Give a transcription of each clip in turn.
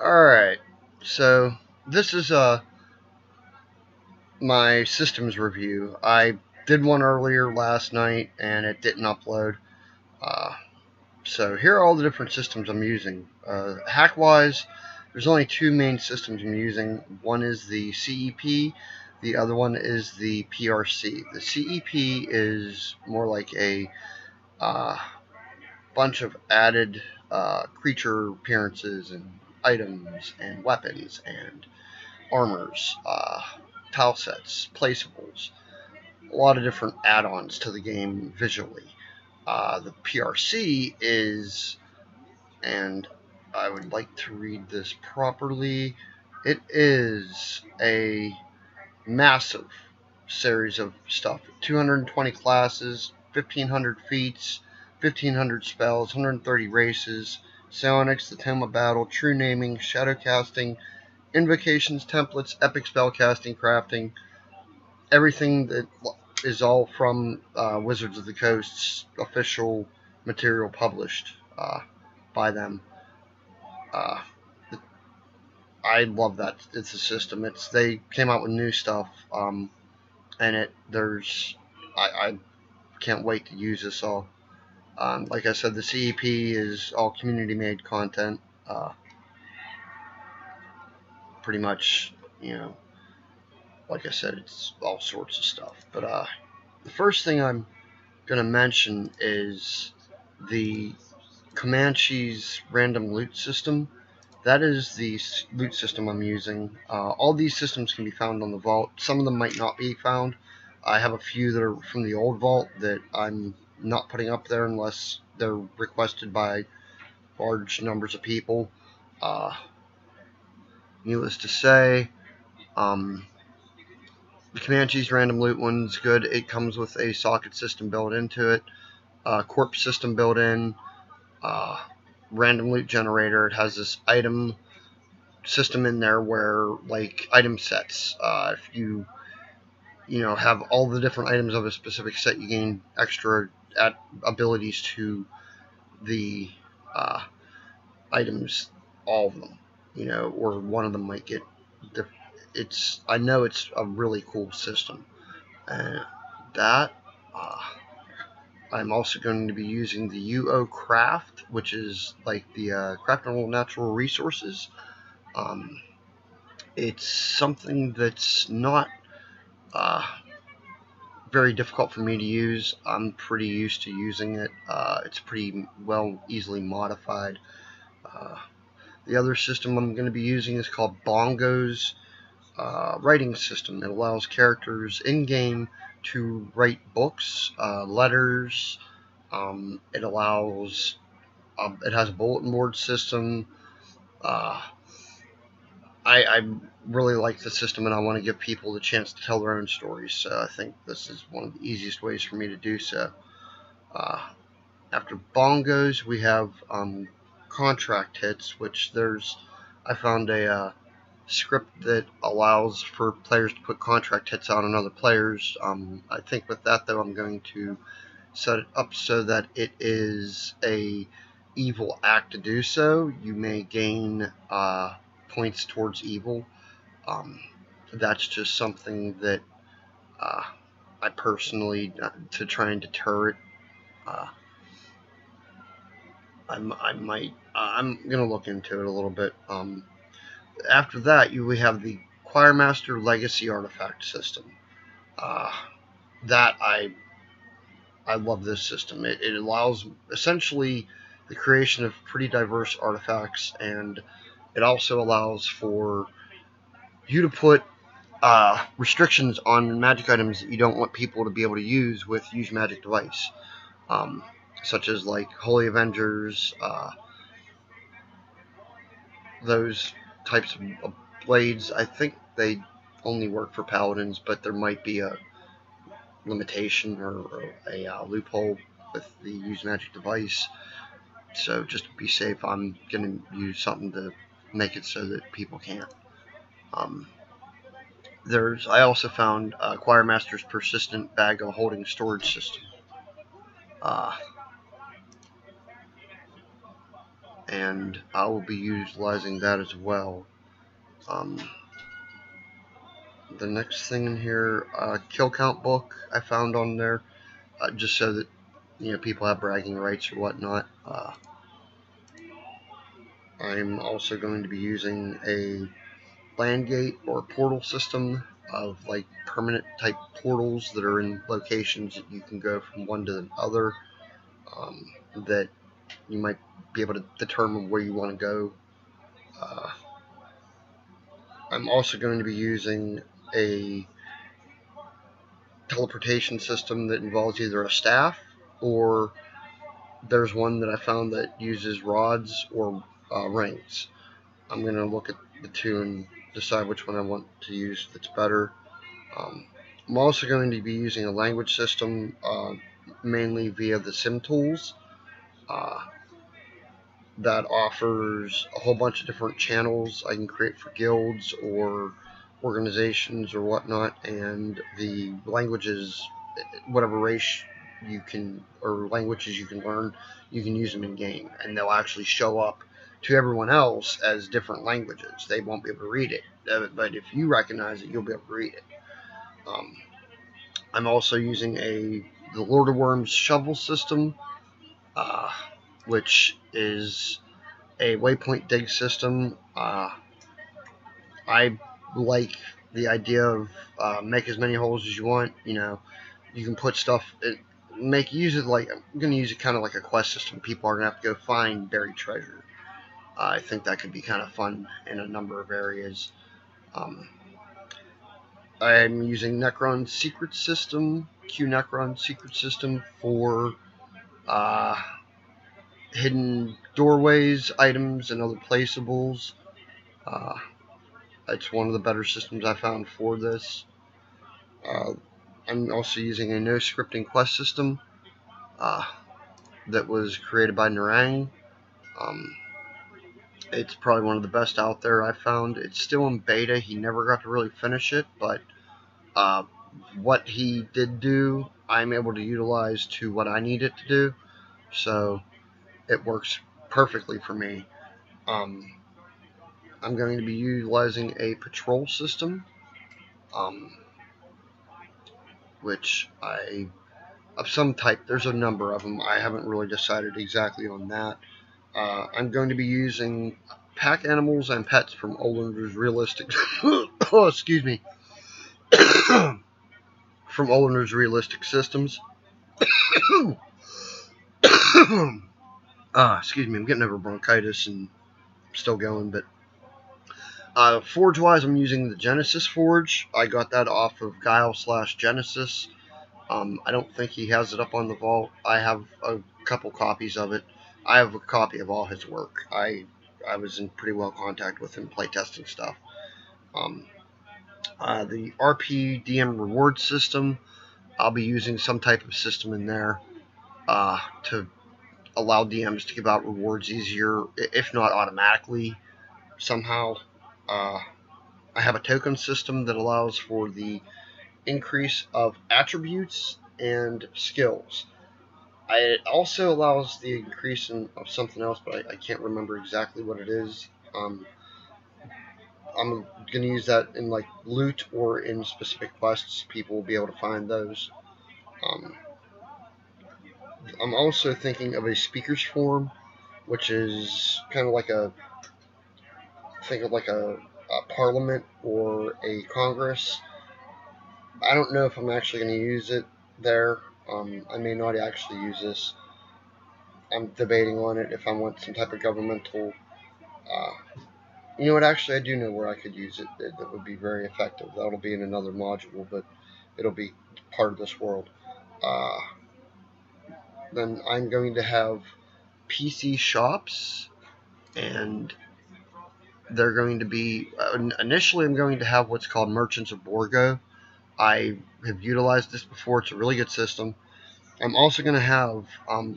Alright, so this is my systems review. I did one earlier last night and it didn't upload. So here are all the different systems I'm using. Hack-wise, there's only two main systems I'm using. One is the CEP, the other one is the PRC. The CEP is more like a bunch of added creature appearances and items and weapons and armors, tile sets, placeables, a lot of different add-ons to the game visually. The PRC is, and I would like to read this properly, it is a massive series of stuff. 220 classes, 1,500 feats, 1,500 spells, 130 races, psionics, the Tome of Battle, true naming, shadow casting, invocations, templates, epic spellcasting, crafting, everything that is all from Wizards of the Coast's official material published by them. I love that it's a system. They came out with new stuff, and I can't wait to use this all. Like I said, the CEP is all community-made content. Pretty much, like I said, it's all sorts of stuff. But the first thing I'm going to mention is the Comanche's random loot system. That is the loot system I'm using. All these systems can be found on the vault. Some of them might not be found. I have a few that are from the old vault that I'm not putting up there unless they're requested by large numbers of people. Needless to say, the Comanche's random loot one's good. It comes with a socket system built into it, corpse system built in, random loot generator. It has this item system in there where, like, item sets, if you have all the different items of a specific set, you gain extra abilities to the items, all of them, or one of them might get I know it's a really cool system. And that I'm also going to be using the UO Craft, which is like the Craftable Natural Resources. It's something that's not very difficult for me to use. I'm pretty used to using it. It's pretty easily modified. The other system I'm going to be using is called Bongo's writing system. It allows characters in-game to write books, letters. It has a bulletin board system. I really like the system, and I want to give people the chance to tell their own stories, so I think this is one of the easiest ways for me to do so. After Bongos, we have contract hits, which I found a script that allows for players to put contract hits out on other players. I think with that, though, I'm going to set it up so that it is a evil act to do so. You may gain points towards evil. That's just something that I personally, to try and deter it, I'm gonna look into it a little bit. After that, we have the Choirmaster Legacy Artifact system. That I love this system. It allows essentially the creation of pretty diverse artifacts, and it also allows for you to put restrictions on magic items that you don't want people to be able to use with Use Magic Device, such as like Holy Avengers, those types of blades. I think they only work for paladins, but there might be a limitation or a loophole with the Use Magic Device. So just to be safe, I'm going to use something to make it so that people can't. I also found Choirmaster's Persistent Bag of Holding Storage System. and I will be utilizing that as well. The next thing in here, kill count book I found on there, just so that people have bragging rights or whatnot. I'm also going to be using a land gate or portal system of like permanent type portals that are in locations that you can go from one to the other, that you might be able to determine where you want to go. I'm also going to be using a teleportation system that involves either a staff, or there's one that I found that uses rods or rings. I'm going to look at the two and decide which one I want to use that's better. I'm also going to be using a language system, mainly via the Sim Tools, that offers a whole bunch of different channels I can create for guilds or organizations or whatnot, and the languages, whatever race you can or languages you can learn, you can use them in game, and they'll actually show up to everyone else as different languages. They won't be able to read it, but if you recognize it, you'll be able to read it. I'm also using the Lord of Worms shovel system, which is a waypoint dig system. I like the idea of make as many holes as you want. You can put stuff. Use it like I'm going to use it kind of like a quest system. People are going to have to go find buried treasure. I think that could be kind of fun in a number of areas. I'm using Necron's secret system, Necron's secret system, for hidden doorways, items, and other placeables. It's one of the better systems I found for this. I'm also using a no scripting quest system that was created by Narang. It's probably one of the best out there I found. It's still in beta. He never got to really finish it, but what he did do, I'm able to utilize to what I need it to do. So it works perfectly for me. I'm going to be utilizing a patrol system, which of some type. There's a number of them. I haven't really decided exactly on that. I'm going to be using pack animals and pets from Olander's Realistic. Oh, excuse me. From Olander's Realistic Systems. Excuse me. I'm getting over bronchitis and still going, but forge-wise, I'm using the Genesis Forge. I got that off of Guile/Genesis. I don't think he has it up on the vault. I have a couple copies of it. I have a copy of all his work. I was in pretty well contact with him playtesting stuff. The RP DM reward system, I'll be using some type of system in there to allow DMs to give out rewards easier, if not automatically, somehow. I have a token system that allows for the increase of attributes and skills. It also allows the increase of something else, but I can't remember exactly what it is. I'm going to use that in like loot or in specific quests. People will be able to find those. I'm also thinking of a speaker's form, which is kind of like think of like a parliament or a congress. I don't know if I'm actually going to use it there. I may not actually use this. I'm debating on it if I want some type of governmental. You know what? Actually, I do know where I could use it. That would be very effective. That'll be in another module, but it'll be part of this world. Then I'm going to have PC shops, and they're going to be initially. I'm going to have what's called Merchants of Borgo. I have utilized this before. It's a really good system. I'm also going to have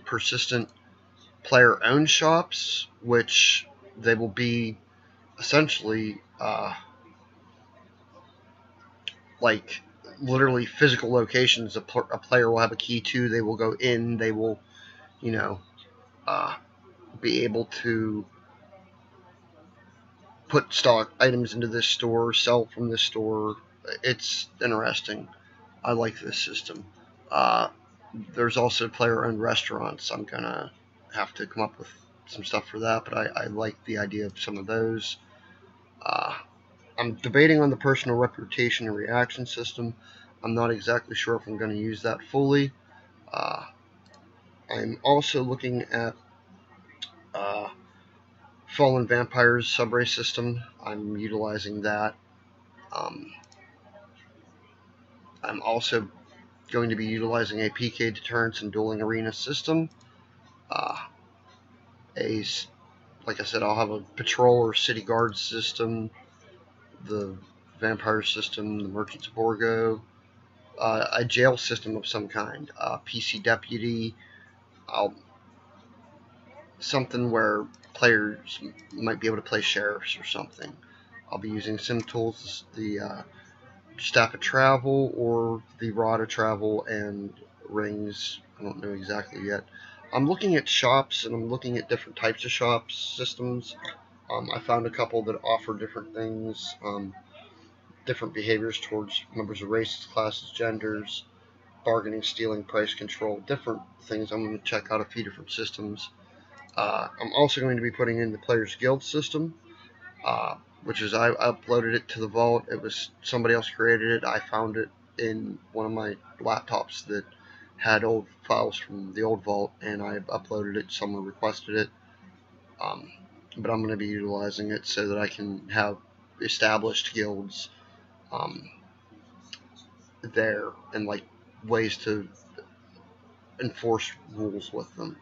persistent player-owned shops, which they will be essentially like literally physical locations. A player will have a key to. They will go in. They will, be able to put stock items into this store, sell from this store. It's interesting. I like this system. There's also player-owned restaurants. I'm gonna have to come up with some stuff for that, but I like the idea of some of those. I'm debating on the personal reputation and reaction system. I'm not exactly sure if I'm going to use that fully. I'm also looking at Fallen Vampires subrace system. I'm utilizing that. I'm also going to be utilizing a PK deterrence and dueling arena system. Like I said, I'll have a patrol or city guard system, the vampire system, the merchants of Borgo, a jail system of some kind, PC deputy, something where players might be able to play sheriffs or something. I'll be using Sim Tools, the Staff of Travel, or the Rod of Travel and Rings. I don't know exactly yet. I'm looking at shops, and I'm looking at different types of shops systems. I found a couple that offer different things, different behaviors towards members of races, classes, genders, bargaining, stealing, price control, different things. I'm going to check out a few different systems. I'm also going to be putting in the Players Guild system, which is I uploaded it to the vault. It was somebody else created it. I found it in one of my laptops that had old files from the old vault, and I uploaded it. Someone requested it, but I'm going to be utilizing it so that I can have established guilds there and like ways to enforce rules with them.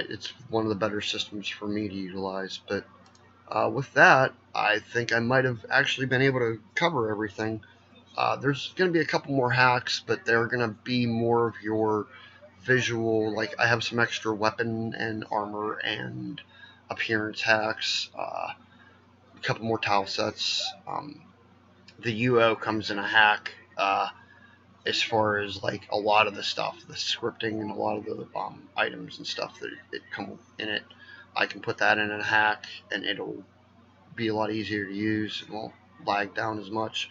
It's one of the better systems for me to utilize, but with that, I think I might have actually been able to cover everything. There's going to be a couple more hacks, but they're going to be more of your visual, like I have some extra weapon and armor and appearance hacks, a couple more tile sets. The UO comes in a hack as far as like a lot of the stuff, the scripting and a lot of the items and stuff that it come in it. I can put that in a hack, and it'll be a lot easier to use. It won't lag down as much.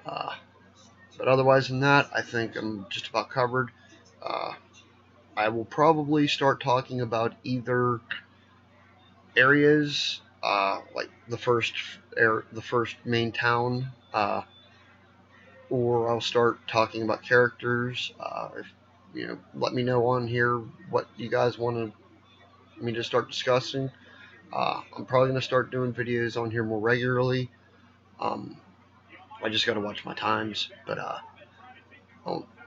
But otherwise than that, I think I'm just about covered. I will probably start talking about either areas, like the first main town, or I'll start talking about characters. If let me know on here what you guys want me to start discussing. I'm probably going to start doing videos on here more regularly. I just got to watch my times, but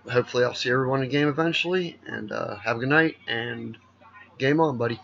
hopefully I'll see everyone in the game eventually, and have a good night, and game on, buddy.